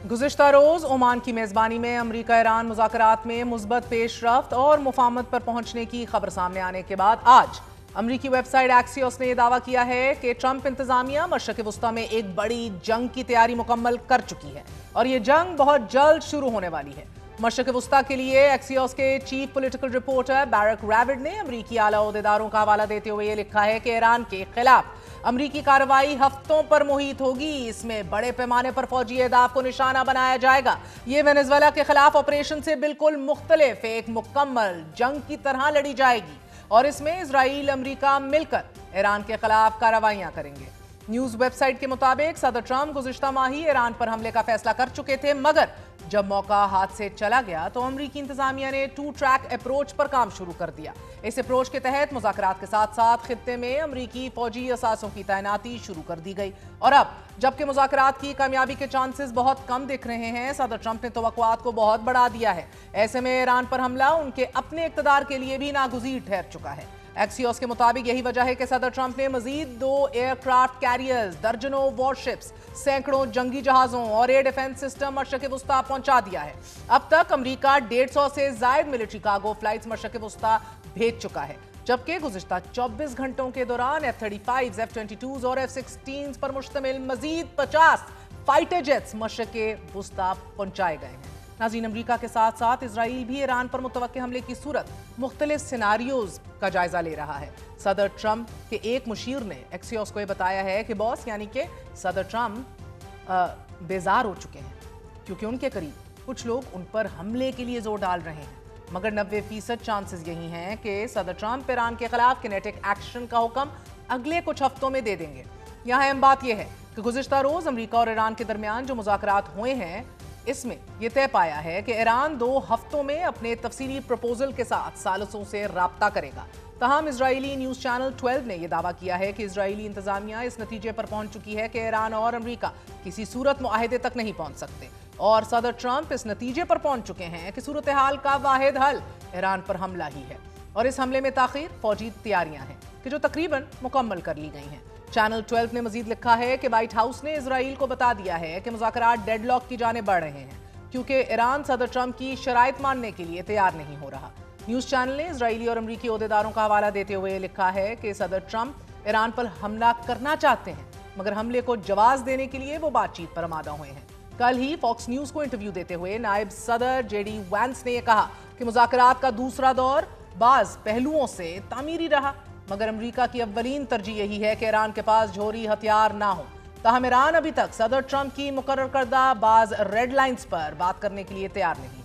गुज़िश्ता रोज़ Oman की मेज़बानी में अमरीका ईरान मुज़ाकरात में मुस्बत पेशरफ्त और मुफाहमत पर पहुंचने की खबर सामने आने के बाद आज अमरीकी वेबसाइट एक्सियोस ने यह दावा किया है कि ट्रंप इंतजामिया मशरक़ वस्ता में एक बड़ी जंग की तैयारी मुकम्मल कर चुकी है और ये जंग बहुत जल्द शुरू होने वाली है। मशरक़ वस्ता के लिए एक्सियोस के चीफ पॉलिटिकल रिपोर्टर बैरक रैविड ने अमरीकी आला ओहदेदारों का हवाला देते हुए ये लिखा है कि ईरान के खिलाफ अमरीकी कार्रवाई हफ्तों पर मुहित होगी। इसमें बड़े पैमाने पर फौजी अहदाफ को निशाना बनाया जाएगा। ये वेनेजुएला के खिलाफ ऑपरेशन से बिल्कुल मुख्तलिफ एक मुकम्मल जंग की तरह लड़ी जाएगी और इसमें इजराइल अमरीका मिलकर ईरान के खिलाफ कार्रवाइयां करेंगे। न्यूज वेबसाइट के मुताबिक सदर ट्रंप गुज़िश्ता माही ईरान पर हमले का फैसला कर चुके थे, मगर जब मौका हाथ से चला गया तो अमरीकी इंतजामिया ने 2 ट्रैक अप्रोच पर काम शुरू कर दिया। इस अप्रोच के तहत मुज़ाकरात के साथ साथ खित्ते में अमरीकी फौजी असासों की तैनाती शुरू कर दी गई और अब जबकि मुज़ाकरात की कामयाबी के चांसेस बहुत कम दिख रहे हैं, सदर ट्रंप ने तवक्कुआत को बहुत बढ़ा दिया है। ऐसे में ईरान पर हमला उनके अपने इक़्तिदार के लिए भी नागुज़ीर ठहर चुका है। एक्सियोस के मुताबिक यही वजह है कि सदर ट्रंप ने मजीद 2 एयरक्राफ्ट कैरियर्स, दर्जनों वॉरशिप्स, सैकड़ों जंगी जहाजों और एयर डिफेंस सिस्टम मशरक़ वस्ता पहुंचा दिया है। अब तक अमरीका 150 से जायद मिलिट्री कार्गो फ्लाइट्स मशरक़ वस्ता भेज चुका है, जबकि गुज़िश्ता 24 घंटों के दौरान F-35, F-22 और F-16 पर मुश्तमिल मजीद 50 फाइटर जेट्स मशरक़ वस्ता पहुंचाए गए हैं। नाज़रीन, अमरीका के साथ साथ इजराइल भी ईरान पर मुतवक्के हमले की सूरत मुख्तलिफ सिनारियोज का जायजा ले रहा है। सदर ट्रंप के एक मुशीर ने एक्सियोस को यह बताया है कि बॉस यानी कि सदर ट्रंप बेजार हो चुके हैं क्योंकि उनके करीब कुछ लोग उन पर हमले के लिए जोर डाल रहे हैं, मगर 90% चांसेस यही हैं कि सदर ट्रंप ईरान के खिलाफ किनेटिक एक्शन का हुक्म अगले कुछ हफ्तों में दे देंगे। यहाँ अहम बात यह है कि गुज़िश्ता रोज अमरीका और ईरान के दरमियान जो मुज़ाकरात हुए हैं, इसमें यह तय पाया है कि ईरान 2 हफ्तों में अपने तफसीली प्रपोजल के साथ सालिसों से राब्ता करेगा। तमाम इजरायली न्यूज़ चैनल 12 ने यह दावा किया है कि इजरायली इंतजामिया इस नतीजे पर पहुंच चुकी है कि ईरान और अमरीका किसी सूरत मुआहदे तक नहीं पहुंच सकते और सदर ट्रंप इस नतीजे पर पहुंच चुके हैं कि सूरत हाल का वाहिद हल ईरान पर हमला ही है और इस हमले में ताखीर फौजी तैयारियां हैं कि जो तकरीबन मुकम्मल कर ली गई हैं। चैनल 12 ने मजीद लिखा है कि व्हाइट हाउस ने इजराइल को बता दिया है कि मुज़ाकरात डेडलॉक की जाने बढ़ रहे हैं क्योंकि ईरान सदर ट्रंप की शराइत मानने के लिए तैयार नहीं हो रहा। न्यूज़ चैनल ने इजरायली और अमरीकी ओहदेदारों का हवाला देते हुए लिखा है कि सदर ट्रंप ईरान पर हमला करना चाहते हैं, मगर हमले को जवाब देने के लिए वो बातचीत पर आमादा हुए हैं। कल ही फॉक्स न्यूज़ को इंटरव्यू देते हुए नायब सदर JD वैंस ने यह कहा कि मुज़ाकरात का दूसरा दौर बाज़ पहलुओं से तामीरी रहा, मगर अमरीका की अव्वलीन तरजीह यही है कि ईरान के पास जोहरी हथियार ना हो। ताहम ईरान अभी तक सदर ट्रंप की मुकर्रर करदा बाज़ रेड लाइंस पर बात करने के लिए तैयार नहीं है।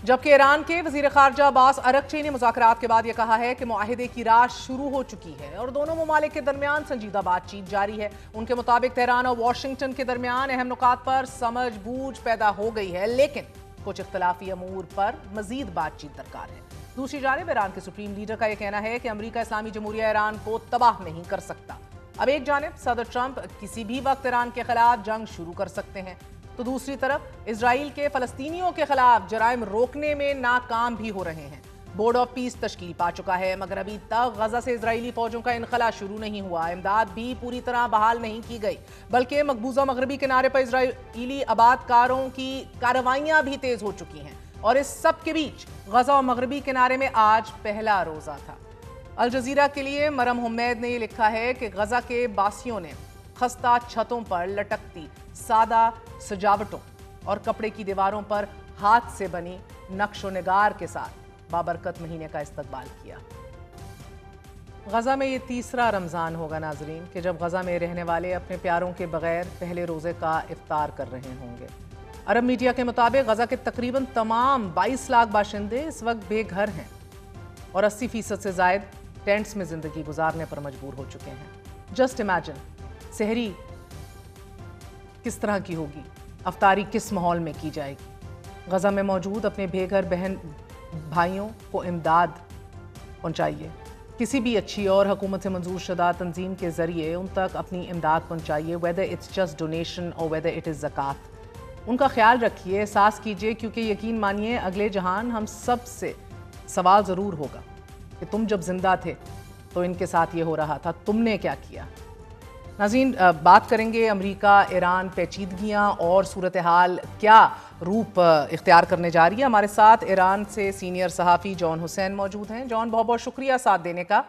जबकि ईरान के वज़ीर ख़ारजा अब्बास अरग़ची ने मुज़ाकरात के बाद यह कहा है कि मुआहदे की राह शुरू हो चुकी है और दोनों ममालिक के दरमियान संजीदा बातचीत जारी है। उनके मुताबिक तेहरान और वाशिंगटन के दरमियान अहम नुकात पर समझ बूझ पैदा हो गई है, लेकिन कुछ इख्तलाफी अमूर पर मजीद बातचीत दरकार है। दूसरी जानिब ईरान के सुप्रीम लीडर का यह कहना है कि अमरीका इस्लामी जमहूरिया ईरान को तबाह नहीं कर सकता। अब एक जानिब सदर ट्रंप किसी भी वक्त ईरान के खिलाफ जंग शुरू कर सकते हैं, तो दूसरी तरफ इजराइल के फलस्तीनियों के खिलाफ जराइम रोकने में नाकाम भी हो रहे हैं। बोर्ड ऑफ पीस तश्कील पा चुका है, मगर अभी तक गजा से इजरायली फौजों का इनखला शुरू नहीं हुआ। इमदाद भी पूरी तरह बहाल नहीं की गई, बल्कि मकबूजा मगरबी किनारे पर इजरायली आबादकारों की कार्रवाइयां भी तेज हो चुकी हैं और इस सब के बीच गजा और मगरबी किनारे में आज पहला रोजा था। अल जजीरा के लिए मरम हुमैद ने यह लिखा है कि गजा के बासियों ने खस्ता छतों पर लटकती सादा सजावटों और कपड़े की दीवारों पर हाथ से बनी नक्शो निगार के साथ बाबरकत महीने का इस्तकबाल किया। गजा में ये तीसरा रमज़ान होगा नाजरीन कि जब गजा में रहने वाले अपने प्यारों के बगैर पहले रोजे का इफ्तार कर रहे होंगे। अरब मीडिया के मुताबिक गजा के तकरीबन तमाम 22 लाख बाशिंदे इस वक्त बेघर हैं और 80% से जायद टेंट्स में जिंदगी गुजारने पर मजबूर हो चुके हैं। जस्ट इमेजिन, सहरी किस तरह की होगी, अफ्तारी किस माहौल में की जाएगी। गजा में मौजूद अपने बेघर बहन भाइयों को इमदाद पहुंचाइए, किसी भी अच्छी और हुकूमत से मंजूर शुदा तंजीम के जरिए उन तक अपनी इमदाद पहुंचाइए, वेदर इट्स जस्ट डोनेशन और वेदर इट इज़ ज़कात। उनका ख्याल रखिए, एहसास कीजिए, क्योंकि यकीन मानिए अगले जहान हम सब से सवाल ज़रूर होगा कि तुम जब जिंदा थे तो इनके साथ ये हो रहा था, तुमने क्या किया। नाज़रीन, बात करेंगे अमेरिका ईरान पेचीदगियाँ और सूरत-ए-हाल क्या रूप इख्तियार करने जा रही है। हमारे साथ ईरान से सीनियर सहाफ़ी जॉन हुसैन मौजूद हैं। जॉन, बहुत बहुत शुक्रिया साथ देने का।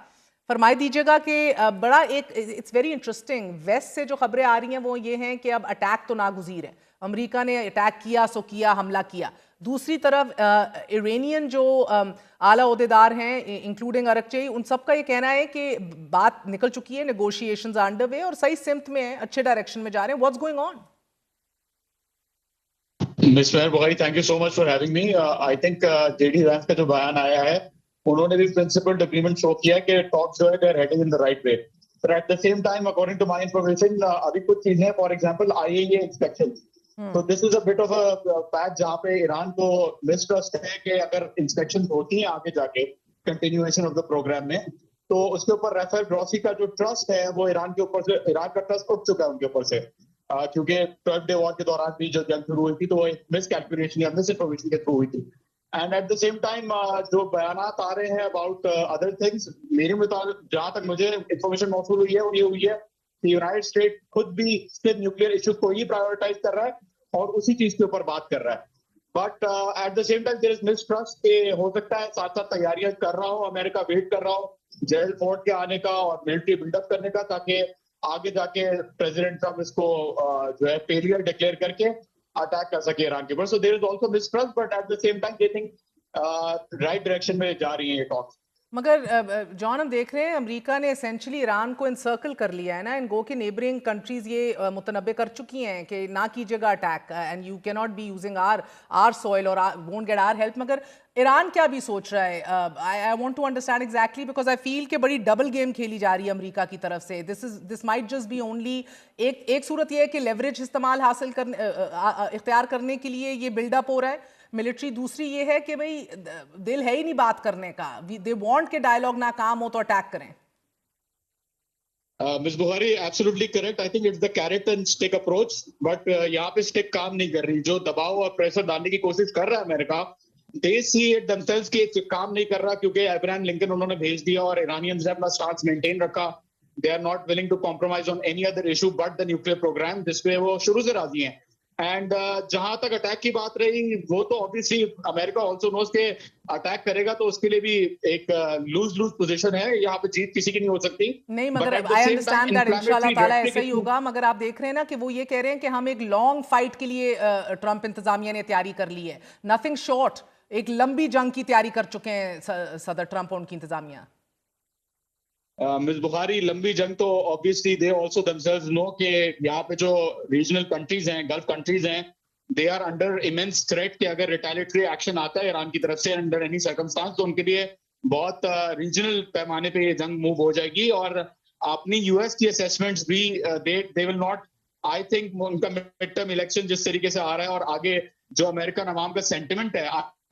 फरमाई दीजिएगा कि बड़ा एक इट्स वेरी इंटरेस्टिंग, वेस्ट से जो खबरें आ रही हैं वो ये हैं कि अब अटैक तो नागुज़ीर है, अमेरिका ने अटैक किया सो किया, हमला किया। दूसरी तरफ इरानियन जो आला ओहदेदार हैं इंक्लूडिंग अरगची, उन सब का ये कहना है कि बात निकल चुकी है, नेगोशिएशंस आर अंडर वे और सही सिमत में है, अच्छे डायरेक्शन में जा रहे हैं। What's going on? Miss Mehar Bukhari, thank you so much for having me. I think JD Vance का जो बयान आया है, उन्होंने भी प्रिंसिपल एग्रीमेंट शो किया है कि टॉक्स जो है they are heading in the right way. But at the same time, according to my information, अभी कुछ चीजें, फॉर एग्जांपल आईएईए इंस्पेक्शन, तो this is a bit of a patch जहां पे ईरान को मिसट्रस्ट है कि अगर इंस्पेक्शन होती है आगे जाके कंटिन्यूएशन ऑफ द प्रोग्राम में, तो उसके ऊपर राफेल ग्रॉसी का जो ट्रस्ट है वो ईरान के ऊपर से, ईरान का ट्रस्ट उठ चुका है उनके ऊपर से, क्योंकि 12 डे वॉर के दौरान भी जो जंग शुरू हुई थी तो वो एक मिस कैलकुलेशन या मिस इन्फॉर्मेशन के थ्रू हुई थी। And eight the same time जो बयानात आ रहे हैं अबाउट अदर थिंग्स, मेरे मुताबिक जहां तक मुझे इन्फॉर्मेशन मौसूल हुई है वो ये हुई है कि यूनाइटेड स्टेट खुद भी सिर्फ न्यूक्लियर इश्यूज को ही प्रायोरिटाइज कर रहा है और उसी चीज के ऊपर बात कर रहा है। But at the same time there is mistrust कि हो सकता है साथ साथ तैयारियां कर रहा हो, अमेरिका वेट कर रहा हो जेरल्ड फोर्ड के आने का और मिलिट्री बिल्डअप करने का, ताकि आगे जाके प्रेसिडेंट ट्रम्प इसको जो है फेलियर डिक्लेयर करके अटैक कर सके ईरान के ऊपर। So there is also mistrust, but at the same time they think right direction में जा रही है ये टॉक्स। मगर जॉन, हम देख रहे हैं अमेरिका ने एसेंशली ईरान को इनसर्कल कर लिया है ना, इन गो के नेबरिंग कंट्रीज ये मुतनब्बे कर चुकी हैं कि ना कीजिएगा attack and you can not be using our soil और वोंट गेट आर हेल्प। मगर ईरान क्या भी सोच रहा है? I want to understand exactly, because I feel कि बड़ी डबल गेम खेली जा रही है अमेरिका की तरफ से। This might just be only एक सूरत ये है कि लेवरेज इस्तेमाल हासिल करने इख्तियार करने के लिए ये बिल्डअप हो रहा है मिलिट्री, दूसरी ये है कि भाई दिल है ही नहीं बात करने का, दे वांट के डायलॉग नाकाम हो तो अटैक करें। Miss Bukhari, absolutely correct. I think it's the carrot and stick approach, but यहाँ पे स्टिक काम नहीं कर रही। जो दबाव और प्रेशर डालने की कोशिश कर रहा है America, they see it themselves कि काम नहीं कर रहा, क्योंकि अब्राहम लिंकन उन्होंने भेज दिया और ईरानियंस ने अपना स्टांस मेंटेन रखा। They are not willing to compromise on any other issue but the nuclear program, जिसपे वो शुरू से राजी हैं। एंड जहां तक अटैक की बात रही, वो तो ऑब्वियसली अमेरिका आल्सो नोज के अटैक करेगा तो उसके लिए भी एक लूज लूज पोजीशन है, यहाँ पे जीत किसी की नहीं हो सकती। नहीं, मगर आई अंडरस्टैंड दैट इंशाल्लाह ताला ऐसा ही होगा। मगर आप देख रहे हैं ना कि वो ये कह रहे हैं कि हम एक लॉन्ग फाइट के लिए ट्रंप इंतजामिया ने तैयारी कर ली है, नथिंग शॉर्ट, एक लंबी जंग की तैयारी कर चुके हैं सदर ट्रंप और उनकी इंतजामिया। मिस बुखारी, लंबी जंग तो obviously they also themselves know कि यहाँ पे जो रीजनल कंट्रीज हैं, गल्फ कंट्रीज हैं, they are under immense threat कि अगर रिटेलिएटरी एक्शन आता है ईरान की तरफ से अंडर एनी सर्कमस्टांस, तो उनके लिए बहुत रीजनल पैमाने पे ये जंग मूव हो जाएगी। और अपनी यूएस की असेसमेंट्स भी they will not, I think उनका मिड टर्म इलेक्शन जिस तरीके से आ रहा है और आगे जो अमेरिकन अवाम का सेंटिमेंट है।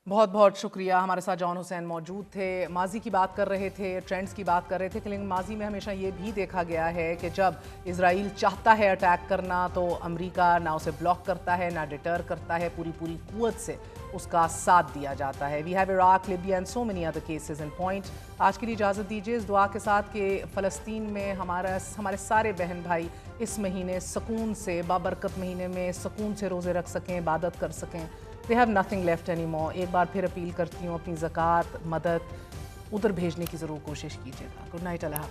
बहुत बहुत शुक्रिया। हमारे साथ जॉन हुसैन मौजूद थे। माजी की बात कर रहे थे, ट्रेंड्स की बात कर रहे थे, लेकिन माजी में हमेशा ये भी देखा गया है कि जब इजराइल चाहता है अटैक करना तो अमेरिका ना उसे ब्लॉक करता है ना डिटर करता है, पूरी पूरी कुव्वत से उसका साथ दिया जाता है। We have Iraq, Libya and so many other cases in point. आज के लिए इजाज़त दीजिए इस दुआ के साथ कि फ़लस्तीन में हमारे सारे बहन भाई इस महीने सुकून से, बाबरकत महीने में सुकून से रोज़े रख सकें, इबादत कर सकें। They have nothing left anymore। एक बार फिर अपील करती हूँ, अपनी ज़कात मदद उधर भेजने की ज़रूर कोशिश कीजिएगा। गुड नाइट, अल्लाह।